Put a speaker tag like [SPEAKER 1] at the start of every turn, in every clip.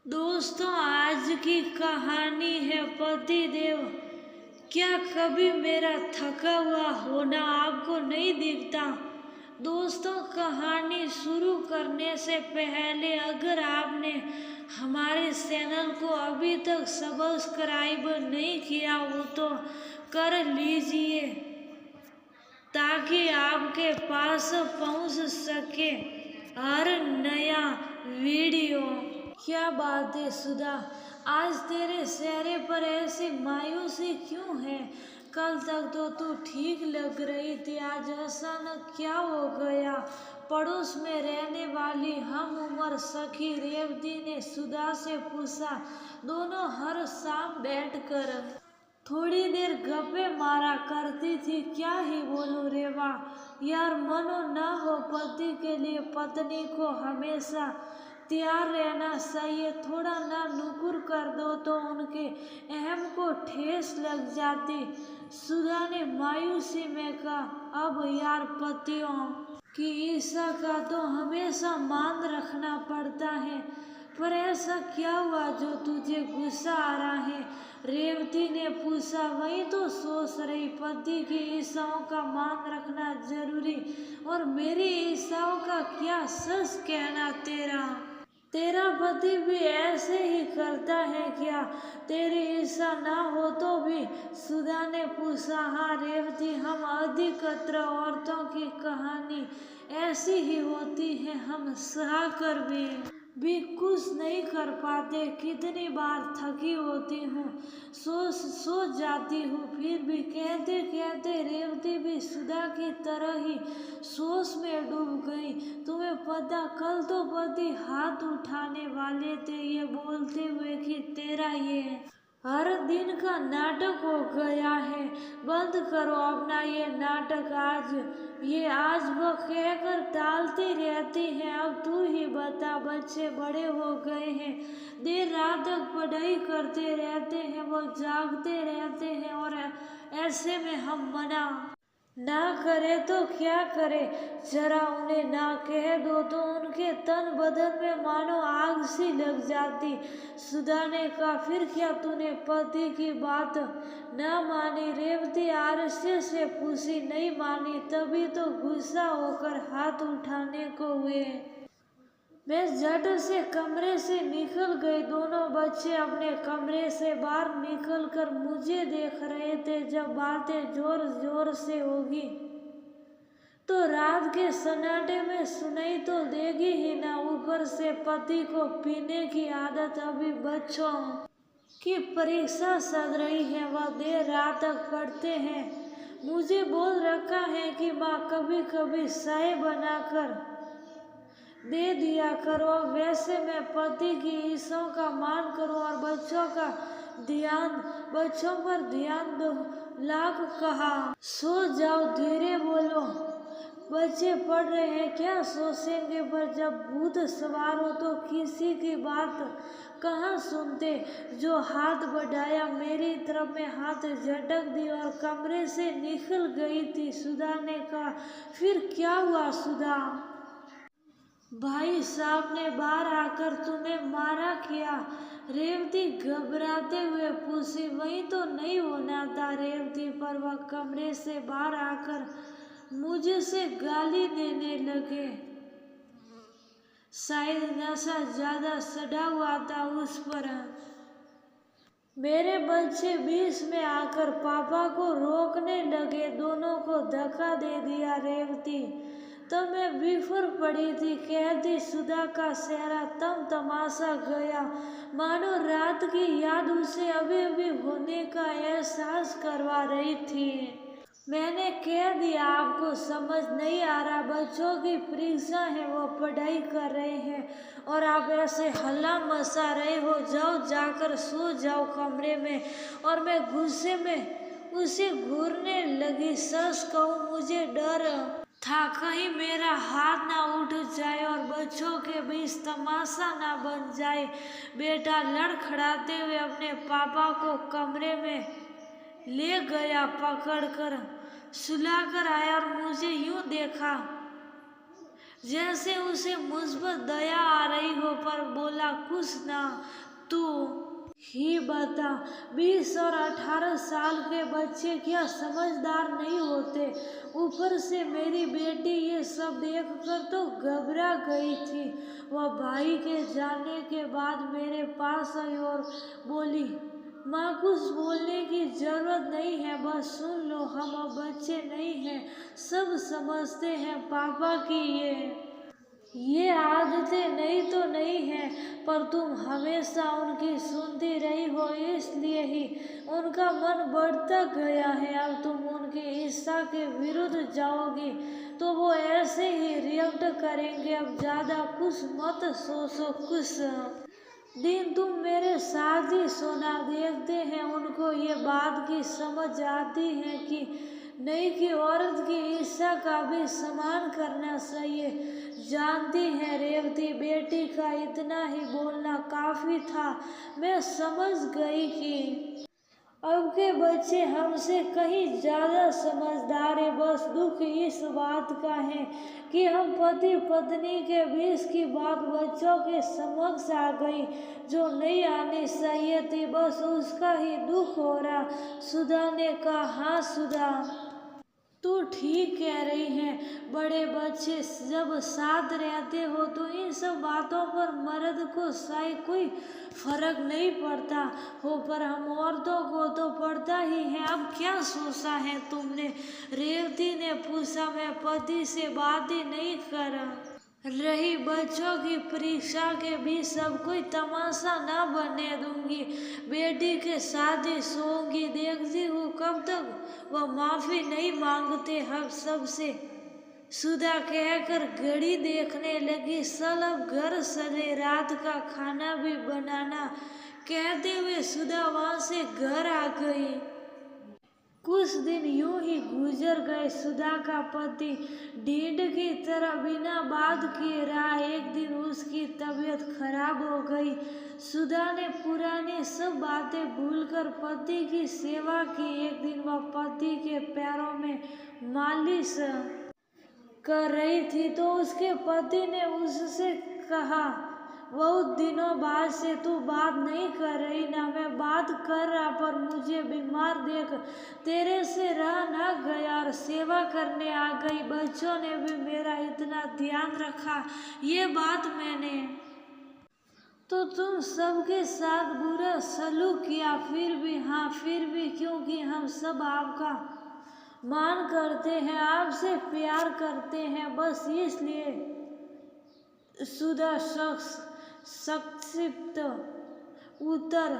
[SPEAKER 1] दोस्तों, आज की कहानी है पतिदेव। क्या कभी मेरा थका हुआ होना आपको नहीं दिखता? दोस्तों, कहानी शुरू करने से पहले अगर आपने हमारे चैनल को अभी तक सब्सक्राइब नहीं किया हो तो कर लीजिए ताकि आपके पास पहुंच सके हर नया वीडियो। क्या बात है सुधा, आज तेरे चेहरे पर ऐसी मायूसी क्यों है? कल तक तो तू ठीक लग रही थी, आज अचानक क्या हो गया? पड़ोस में रहने वाली हम उम्र सखी रेवती ने सुधा से पूछा। दोनों हर शाम बैठकर थोड़ी देर गप्पे मारा करती थी। क्या ही बोलूं रेवा, यार मनो ना हो, पति के लिए पत्नी को हमेशा तैयार रहना चाहिए। थोड़ा ना नुकुर कर दो तो उनके अहम को ठेस लग जाती। सुधा ने मायूसी में कहा, अब यार पतियों की ईर्ष्या का तो हमेशा मान रखना पड़ता है, पर ऐसा क्या हुआ जो तुझे गुस्सा आ रहा है? रेवती ने पूछा। वही तो सोच रही, पति की ईर्ष्याओं का मान रखना जरूरी, और मेरी ईर्ष्याओं का क्या? सच कहना, तेरा पति भी ऐसे ही करता है क्या? तेरी ईर्ष्या ना हो तो भी? सुधा ने पूछा। हाँ रेवती, हम अधिकतर औरतों की कहानी ऐसी ही होती है, हम सहकर भी कुछ नहीं कर पाते। कितनी बार थकी होती हूँ, सो जाती हूँ, फिर भी कहते कहते रेवती भी सुधा की तरह ही सोच में डूब गई। तुम्हें पता, कल तो पति हाथ उठाने वाले थे, ये बोलते हुए कि तेरा ये हर दिन का नाटक हो गया है, बंद करो अपना ये नाटक। आज वो कहकर टालती रहती है। अब तू ही बता, बच्चे बड़े हो गए हैं, देर रात तक पढ़ाई करते रहते हैं, वो जागते रहते हैं, और ऐसे में हम मना ना करे तो क्या करे? जरा उन्हें ना कह दो तो उनके तन बदन में मानो आग सी लग जाती। सुधा ने कहा, फिर क्या तूने पति की बात न मानी? रेवती आरस्य से पूछी। नहीं मानी, तभी तो गुस्सा होकर हाथ उठाने को हुए। मैं झट से कमरे से निकल गई। दोनों बच्चे अपने कमरे से बाहर निकलकर मुझे देख रहे थे। जब बातें जोर जोर से होगी तो रात के सन्नाटे में सुनाई तो देगी ही ना। ऊपर से पति को पीने की आदत। अभी बच्चों की परीक्षा चल रही है, वह देर रात तक पढ़ते हैं। मुझे बोल रखा है कि माँ कभी कभी चाय बनाकर दे दिया करो। वैसे मैं पति की इच्छाओं का मान करूं और बच्चों पर ध्यान दो। लाख कहा, सो जाओ, धीरे बोलो, बच्चे पढ़ रहे हैं, क्या सोचेंगे? पर जब भूत सवार हो तो किसी की बात कहाँ सुनते। जो हाथ बढ़ाया, मेरी तरफ में हाथ झटक दी और कमरे से निकल गई थी। सुधा ने कहा, फिर क्या हुआ सुधा? भाई साहब ने बाहर आकर तुम्हें मारा क्या? रेवती घबराते हुए पूछी। वही तो नहीं होना था रेवती, पर वह कमरे से बाहर आकर मुझे से गाली देने लगे। शायद नशा ज्यादा चढ़ा हुआ था उस पर। मेरे बच्चे बीच में आकर पापा को रोकने लगे, दोनों को धक्का दे दिया। रेवती तो मैं बिफर पड़ी थी, कहती। सुधा का चेहरा तमाशा गया, मानो रात की याद उसे अभी अभी होने का एहसास करवा रही थी। मैंने कह दिया, आपको समझ नहीं आ रहा, बच्चों की परीक्षा है, वो पढ़ाई कर रहे हैं और आप ऐसे हल्ला मचा रहे हो। जाओ, जाकर सो जाओ कमरे में। और मैं गुस्से में उसे घूरने लगी। सच कहूँ, मुझे डर था कहीं मेरा हाथ ना उठ जाए और बच्चों के बीच तमाशा ना बन जाए। बेटा लड़खड़ाते हुए अपने पापा को कमरे में ले गया, पकड़कर सुलाकर आया और मुझे यूं देखा जैसे उसे मुझ पर दया आ रही हो, पर बोला कुछ ना। तू ही बता, 20 और 18 साल के बच्चे क्या समझदार नहीं होते? ऊपर से मेरी बेटी ये सब देखकर तो घबरा गई थी। वह भाई के जाने के बाद मेरे पास आई और बोली, माँ कुछ बोलने की जरूरत नहीं है, बस सुन लो, हम अब बच्चे नहीं हैं, सब समझते हैं पापा की ये आदतें नहीं तो नहीं हैं, पर तुम हमेशा उनकी सुनती रही हो, इसलिए ही उनका मन बढ़ता गया है। अब तुम उनकी इच्छा के विरुद्ध जाओगी तो वो ऐसे ही रिएक्ट करेंगे। अब ज़्यादा कुछ मत सोचो, कुछ दिन तुम मेरे साथ ही सोना। देखते हैं उनको ये बात की समझ आती है कि नहीं कि औरत की इच्छा का भी सम्मान करना चाहिए। जानती है रेवती, बेटी का इतना ही बोलना काफी था। मैं समझ गई कि अब के बच्चे हमसे कहीं ज्यादा समझदार है। बस दुख इस बात का है कि हम पति पत्नी के बीच की बात बच्चों के समक्ष आ गई, जो नहीं आनी चाहिए थी। बस उसका ही दुख हो रहा। सुधा ने कहा, हाँ सुधा, तू ठीक कह रही है। बड़े बच्चे जब साथ रहते हो तो इन सब बातों पर मर्द को शायद कोई फर्क नहीं पड़ता हो, पर हम औरतों को तो पड़ता ही है। अब क्या सोचा है तुमने? रेवती ने पूछा। मैं पति से बात ही नहीं कर रही, बच्चों की परीक्षा के बीच सब कोई तमाशा ना बनने दूंगी। बेटी के साथ ही सोऊंगी। देखती हूँ कब तक वह माफी नहीं मांगते हम सबसे। सुधा कहकर घड़ी देखने लगी। सल अब घर सजे, रात का खाना भी बनाना। कहते हुए सुधा वहां से घर आ गई। कुछ दिन यूं ही गुजर गए। सुधा का पति ढीठ की तरह बिना बात किए रहा। एक दिन उसकी तबीयत खराब हो गई। सुधा ने पुरानी सब बातें भूलकर पति की सेवा की। एक दिन वह पति के पैरों में मालिश कर रही थी तो उसके पति ने उससे कहा, बहुत दिनों बाद से तू बात नहीं कर रही ना? मैं बात कर रहा, पर मुझे बीमार देख तेरे से रहा ना गया और सेवा करने आ गई। बच्चों ने भी मेरा इतना ध्यान रखा। ये बात मैंने तो तुम सबके साथ बुरा सलूक किया, फिर भी, हाँ फिर भी, क्योंकि हम सब आपका मान करते हैं, आपसे प्यार करते हैं, बस इसलिए। सुधा संक्षिप्त उत्तर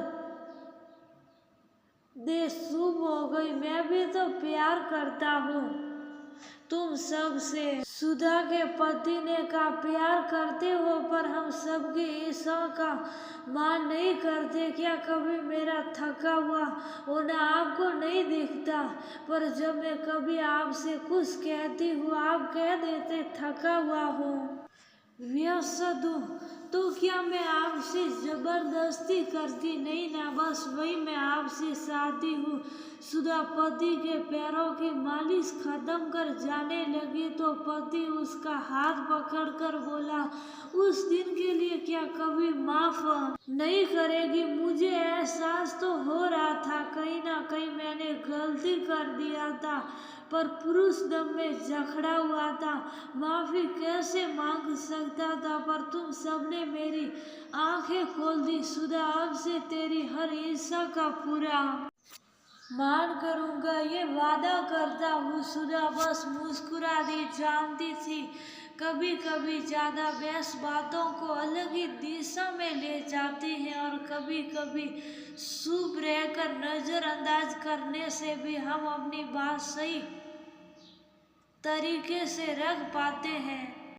[SPEAKER 1] दे शुभ हो गई। मैं भी तो प्यार करता हूँ तुम सबसे। सुधा के पति ने कहा, प्यार करते हो पर हम सबकी इच्छा का मान नहीं करते क्या? कभी मेरा थका हुआ होना आपको नहीं दिखता? पर जब मैं कभी आपसे कुछ कहती हूँ आप कह देते थका हुआ हूँ, व्यस्त हूँ। तो क्या मैं आपसे जबरदस्ती करती नहीं ना? बस वही मैं आपसे चाहती हूँ। सुधा पति के पैरों की मालिश खत्म कर जाने लगी तो पति उसका हाथ पकड़कर बोला, उस दिन के लिए क्या कभी माफ नहीं करेगी? मुझे एहसास तो हो रहा था कहीं ना कहीं मैंने गलती कर दिया था, पर पुरुष दम में जखड़ा हुआ था, माफी कैसे मांग सकता था? पर तुम सबने मेरी आंखें खोल दी। सुधा अब से तेरी हर इच्छा का पूरा मान करूंगा, ये वादा करता हूँ। सुधा बस मुस्कुरा दी। जानती थी कभी कभी ज्यादा बहस बातों को अलग ही दिशा में ले जाती है और कभी कभी चुप रहकर नजरअंदाज करने से भी हम अपनी बात सही तरीके से रख पाते हैं।